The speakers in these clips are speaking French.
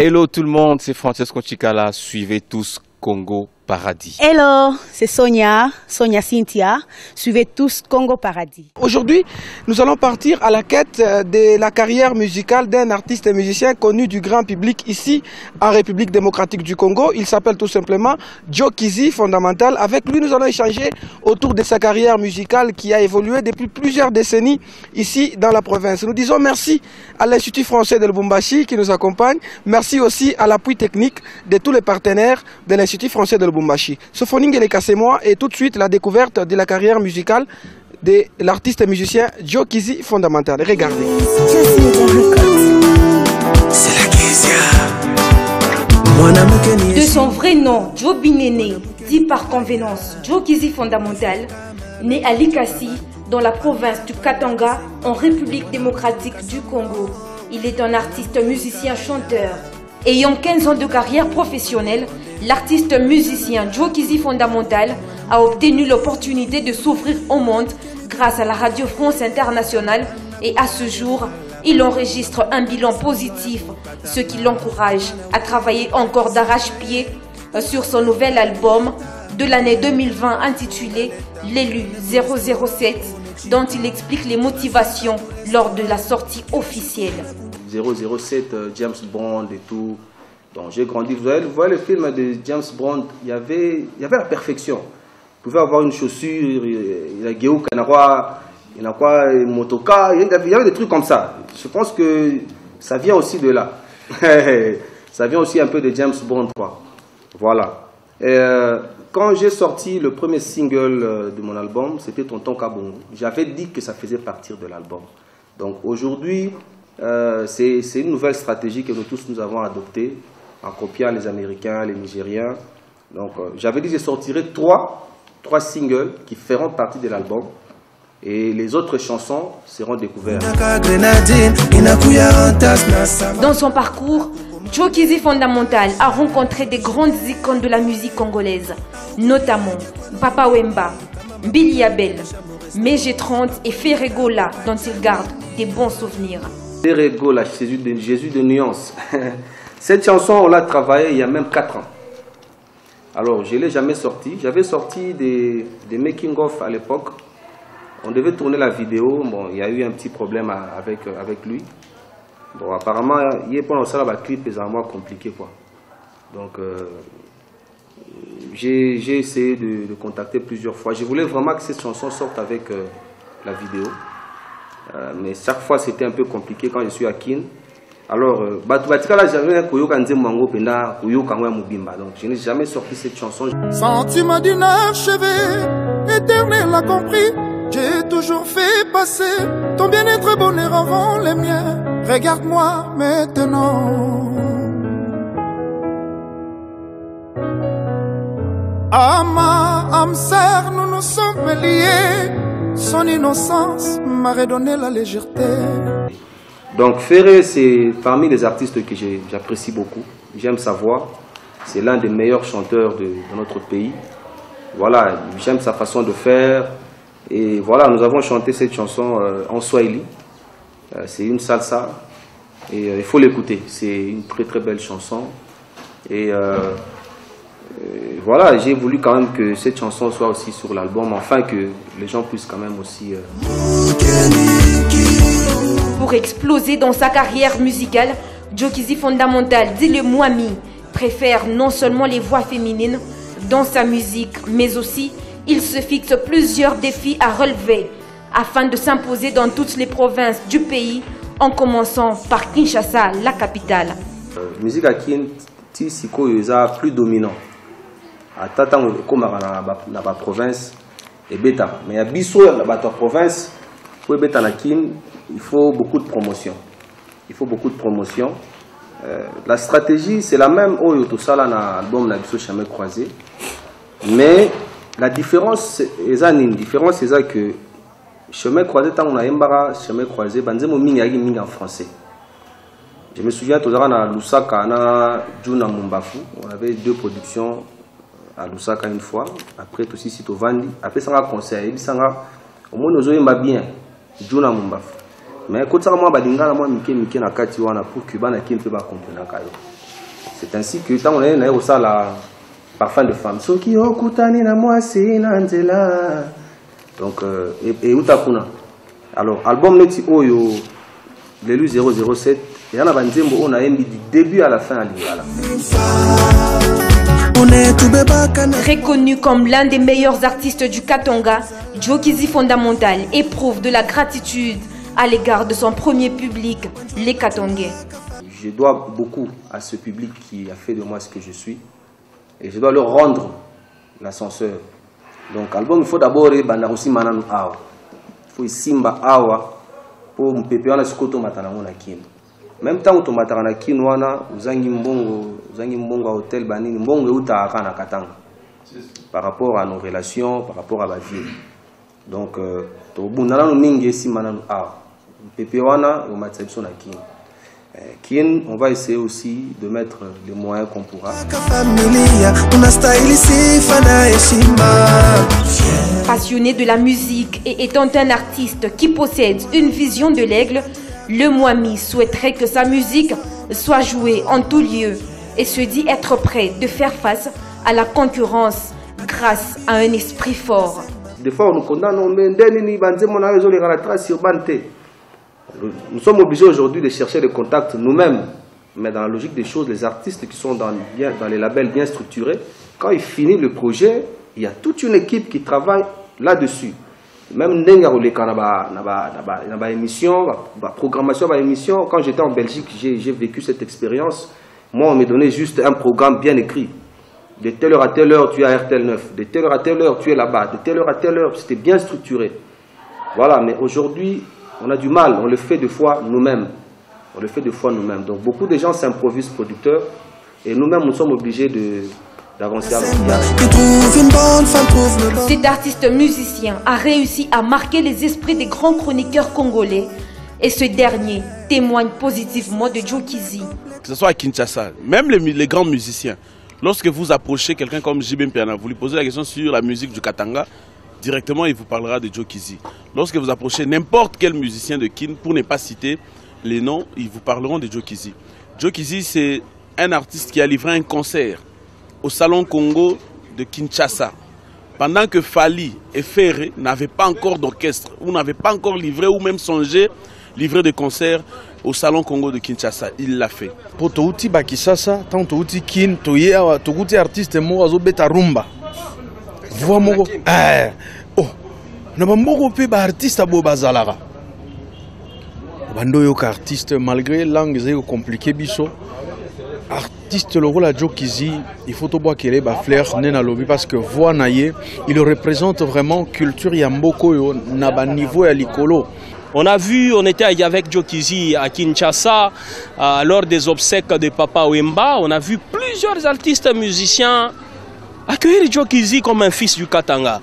Hello tout le monde, c'est Francesco Chikala, suivez tous Congo Paradis. Hello, c'est Sonia Cynthia, suivez tous Congo Paradis. Aujourd'hui, nous allons partir à la quête de la carrière musicale d'un artiste et musicien connu du grand public ici en République démocratique du Congo. Il s'appelle tout simplement Joe Kizzy Fondamental. Avec lui, nous allons échanger autour de sa carrière musicale qui a évolué depuis plusieurs décennies ici dans la province. Nous disons merci à l'Institut français de Lubumbashi qui nous accompagne. Merci aussi à l'appui technique de tous les partenaires de l'Institut français de Lubumbashi. Sophoning et moi, et tout de suite la découverte de la carrière musicale de l'artiste et musicien Joe Kizzy Fondamental. Regardez. De son vrai nom, Joe Binene, dit par convenance Joe Kizzy Fondamental, né à Likasi, dans la province du Katanga, en République démocratique du Congo. Il est un artiste musicien chanteur. Ayant 15 ans de carrière professionnelle, l'artiste musicien Joe Kizzy Fondamental a obtenu l'opportunité de s'ouvrir au monde grâce à la Radio France Internationale et à ce jour, il enregistre un bilan positif, ce qui l'encourage à travailler encore d'arrache-pied sur son nouvel album de l'année 2020 intitulé L'élu 007, dont il explique les motivations lors de la sortie officielle. 007, James Bond et tout. Donc j'ai grandi. Vous voyez le film de James Bond, il y avait la perfection. Vous pouvez avoir une chaussure, il y a Géo Kanarwa, il y a quoi, Motoka, il y avait des trucs comme ça. Je pense que ça vient aussi de là. Ça vient aussi un peu de James Bond, quoi. Voilà. Quand j'ai sorti le premier single de mon album, c'était Tonton Kabongo. J'avais dit que ça faisait partie de l'album. Donc aujourd'hui, c'est une nouvelle stratégie que nous tous nous avons adoptée en copiant les Américains, les Nigériens. Donc j'avais dit que je sortirais trois singles qui feront partie de l'album et les autres chansons seront découvertes. Dans son parcours, Joe Kizzy Fondamental a rencontré des grandes icônes de la musique congolaise, notamment Papa Wemba, Billy Abel, Mg30 et Ferregola, dont il garde des bons souvenirs. Ferregola, Jésus de nuances. Cette chanson, on l'a travaillée il y a même 4 ans. Alors, je ne l'ai jamais sortie. J'avais sorti des making-of à l'époque. On devait tourner la vidéo. Bon, il y a eu un petit problème avec lui. Bon, apparemment, il est pendant ça, le clip est vraiment compliqué, quoi. Donc, j'ai essayé de contacter plusieurs fois. Je voulais vraiment que cette chanson sorte avec la vidéo. Mais chaque fois, c'était un peu compliqué quand je suis à Kin. Alors, donc je n'ai jamais sorti cette chanson. Sentiment d'une archevée, éternel a compris. J'ai toujours fait passer ton bien-être bonheur avant les miens. Regarde-moi maintenant. Ama, âme sœur, nous nous sommes liés. Son innocence m'a redonné la légèreté. Donc Ferré, c'est parmi les artistes que j'apprécie beaucoup. J'aime sa voix. C'est l'un des meilleurs chanteurs de notre pays. Voilà, j'aime sa façon de faire. Et voilà, nous avons chanté cette chanson en Swahili. C'est une salsa. Et il faut l'écouter. C'est une très très belle chanson. Et voilà, j'ai voulu quand même que cette chanson soit aussi sur l'album, afin que les gens puissent quand même aussi... Pour exploser dans sa carrière musicale, Joe Kizzy Fondamental, dit le Mwami, préfère non seulement les voix féminines dans sa musique, mais aussi il se fixe plusieurs défis à relever afin de s'imposer dans toutes les provinces du pays, en commençant par Kinshasa, la capitale. Musique à Kin, Siko est plus dominant. À Tata, comme dans la province, et Beta. Mais à Bissau, dans la province, pour Beta na Kin, il faut beaucoup de promotion. Il faut beaucoup de promotion. La stratégie, c'est la même. Oh, tout ça là, dans l'album na Bissau Chemin Croisé. Mais la différence, c'est que Chemin Croisé, tant on a Embara, Chemin Croisé, banzemo mingi en français. Je me souviens, tout à l'heure, à Lusaka, à Juna Mumbafu, on avait 2 productions à Lusaka une fois. Après, tout aussi, au Vandi. Après, ça a concert. Et puis, ça a, au moins, nous avons bien Juna Mumbafu. Mais quand ça, moi, badinga, moi, mike na kati wana pour que bana kin peut pas comprendre kayo. C'est ainsi que tant on est au sol la parfum de femme. Soki okutani na mwasi na nzela. Donc et utakuna. Alors album neti oyo Lelu 007 il y en a banzembo on a du début à la fin à Lingala. Reconnu comme l'un des meilleurs artistes du Katanga, Joe Kizzy Fondamental éprouve de la gratitude à l'égard de son premier public, les Katangais. Je dois beaucoup à ce public qui a fait de moi ce que je suis et je dois leur rendre l'ascenseur. Donc album il faut d'abord aussi mananu awa. Il faut simba awa pour mpepé wana sikoto matanango na kino. Même temps où tomataka na kino wana uzangi mbongo à hôtel banini mbongo euta na Katanga. Par rapport à nos relations, par rapport à ma vie. Donc to bunana no mingi simba nanu awa. Mpepé wana o matsebso na kino. Kin, on va essayer aussi de mettre les moyens qu'on pourra. Passionné de la musique et étant un artiste qui possède une vision de l'aigle, le Mwami souhaiterait que sa musique soit jouée en tout lieu et se dit être prêt de faire face à la concurrence grâce à un esprit fort. Des fois, on nous condamne, nous sommes obligés aujourd'hui de chercher des contacts nous-mêmes. Mais dans la logique des choses, les artistes qui sont dans les labels bien structurés, quand ils finissent le projet, il y a toute une équipe qui travaille là-dessus. Même émission, programmation, émission. Quand j'étais en Belgique, j'ai vécu cette expérience. Moi, on me donnait juste un programme bien écrit. De telle heure à telle heure, tu es à RTL 9. De telle heure à telle heure, tu es là-bas. De telle heure à telle heure, c'était bien structuré. Voilà, mais aujourd'hui, on a du mal, on le fait des fois nous-mêmes. Donc beaucoup de gens s'improvisent producteurs et nous-mêmes nous sommes obligés d'avancer à Cet artiste musicien a réussi à marquer les esprits des grands chroniqueurs congolais et ce dernier témoigne positivement de Joe Kizzy. Que ce soit à Kinshasa, même les grands musiciens, lorsque vous approchez quelqu'un comme J.B. Mpiana, vous lui posez la question sur la musique du Katanga, directement, il vous parlera de Joe Kizzy. Lorsque vous approchez n'importe quel musicien de Kin, pour ne pas citer les noms, ils vous parleront de Joe Kizzy. Joe Kizzy, c'est un artiste qui a livré un concert au Salon Congo de Kinshasa. Pendant que Fali et Ferré n'avaient pas encore d'orchestre, ou n'avaient pas encore livré, ou même songé livrer des concerts au Salon Congo de Kinshasa. Il l'a fait. Pour Touti Bakisasa, tant Touti Kin, Touti artiste mo azobeta rumba. Voix moko oh na bamboko pe ba artiste bo bazalara bando yo ka artiste malgré langue zéro compliqué biso artiste le rôle à Joe Kizzy il faut to boire kele ba fleur nena lobby parce que voix naie il représente vraiment culture ya mboko yo na ba niveau ya likolo. On a vu, on était avec Joe Kizzy à Kinshasa lors des obsèques de Papa Wemba. On a vu plusieurs artistes musiciens accueillir Joe Kizzy comme un fils du Katanga,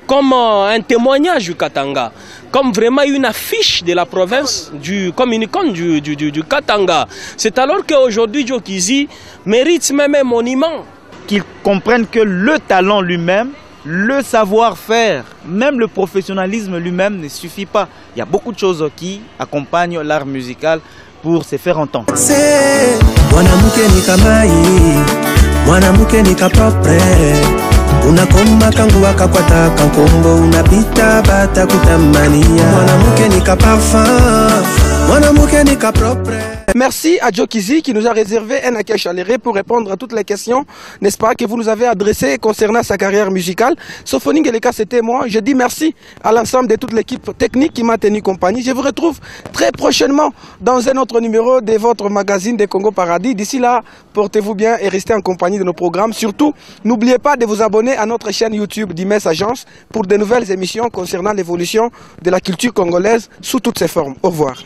comme un témoignage du Katanga, comme vraiment une affiche de la province, comme une icône du Katanga. C'est alors qu'aujourd'hui Joe Kizzy mérite même un monument. Qu'ils comprennent que le talent lui-même, le savoir-faire, même le professionnalisme lui-même ne suffit pas. Il y a beaucoup de choses qui accompagnent l'art musical pour se faire entendre. Mwanamke nika propre unakomba kangu wakakwata kankombo unapita bata kutamania mwanamke nika parfum mwanamke nika propre. Merci à Joe Kizzy qui nous a réservé un accueil chaleureux pour répondre à toutes les questions, n'est-ce pas, que vous nous avez adressées concernant sa carrière musicale. Sophonie Ngeleka, c'était moi. Je dis merci à l'ensemble de toute l'équipe technique qui m'a tenu compagnie. Je vous retrouve très prochainement dans un autre numéro de votre magazine de Congo Paradis. D'ici là, portez-vous bien et restez en compagnie de nos programmes. Surtout, n'oubliez pas de vous abonner à notre chaîne YouTube d'Imes Agence pour de nouvelles émissions concernant l'évolution de la culture congolaise sous toutes ses formes. Au revoir.